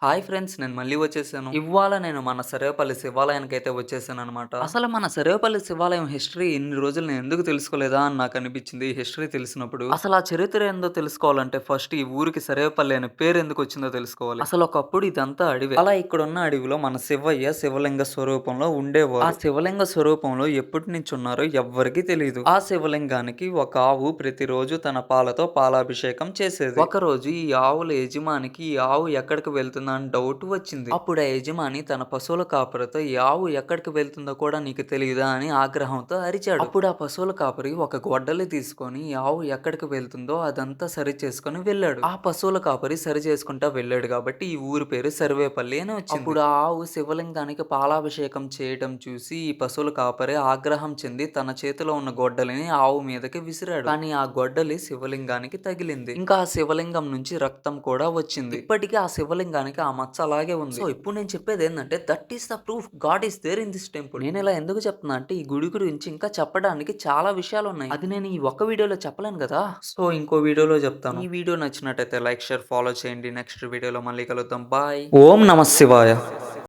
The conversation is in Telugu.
Hi friends! నేను మళ్ళీ వచ్చేసాను. ఇవాళ నేను మన సర్వేపల్లి శివాలయానికైతే వచ్చేసాననమాట. అసలు మన సర్వేపల్లి శివాలయం హిస్టరీ ఇన్ని రోజులు నేను ఎందుకు తెలుసుకోలేదా అని నాకనిపించింది ఈ హిస్టరీ తెలిసినప్పుడు. అసలు ఆ చరిత్ర ఏందో తెలుసుకోవాలంటే ఫస్ట్ ఈ ఊరికి సర్వేపల్లి అనే పేరు ఎందుకు వచ్చిందో తెలుసుకోవాలి. అసలు ఒకప్పుడు ఇదంతా అడవే. అలా ఇక్కడున్న అడవిలో మన శివయ్య శివలింగ స్వరూపంలో ఉండేవారు. ఆ శివలింగ స్వరూపంలో ఎప్పటి నుంచి ఉన్నారో ఎవ్వరికీ తెలీదు. ఆ శివలింగానికి ఒక ఆవు ప్రతిరోజు తన పాలతో పాలాభిషేకం చేసేది. ఒకరోజు ఈ ఆవుల యజమానికి ఈ ఆవు ఎక్కడికి వెళ్తుందా అని డౌట్ వచ్చింది. అప్పుడు ఆ యజమాని తన పశువుల కాపరితో ఈ ఆవు ఎక్కడికి వెళ్తుందో కూడా నీకు తెలియదా అని ఆగ్రహంతో అరిచాడు. అప్పుడు ఆ పశువుల కాపరి ఒక గొడ్డలి తీసుకొని ఈ ఆవు ఎక్కడికి వెళ్తుందో అదంతా సరి చేసుకొని వెళ్ళాడు. ఆ పశువుల కాపరి సరి చేసుకుంటా వెళ్ళాడు కాబట్టి ఈ ఊరి పేరు సర్వేపల్లి అని వచ్చింది. అప్పుడు ఆ ఆవు శివలింగానికి పాలాభిషేకం చేయటం చూసి ఈ పశువుల కాపరి ఆగ్రహం చెంది తన చేతిలో ఉన్న గొడ్డలిని ఆవు మీదకి విసిరాడు. కానీ ఆ గొడ్డలి శివలింగానికి తగిలింది. ఇంకా ఆ శివలింగం నుంచి రక్తం కూడా వచ్చింది. ఇప్పటికీ ఆ శివలింగానికి ఆ మచ్చ అలాగే ఉంది. సో ఇప్పుడు నేను చెప్పేది ఏంటంటే that is the proof God is there in this temple. నేను ఇలా ఎందుకు చెప్తున్నా అంటే ఈ గుడి గురించి ఇంకా చెప్పడానికి చాలా విషయాలు ఉన్నాయి. అది నేను ఈ ఒక్క వీడియోలో చెప్పలేను కదా. సో ఇంకో వీడియోలో చెప్తాను. ఈ వీడియో నచ్చినట్టయితే లైక్ షేర్ ఫాలో చేయండి. నెక్స్ట్ వీడియోలో మళ్ళీ కలుద్దాం. బాయ్. ఓం నమ శివాయ.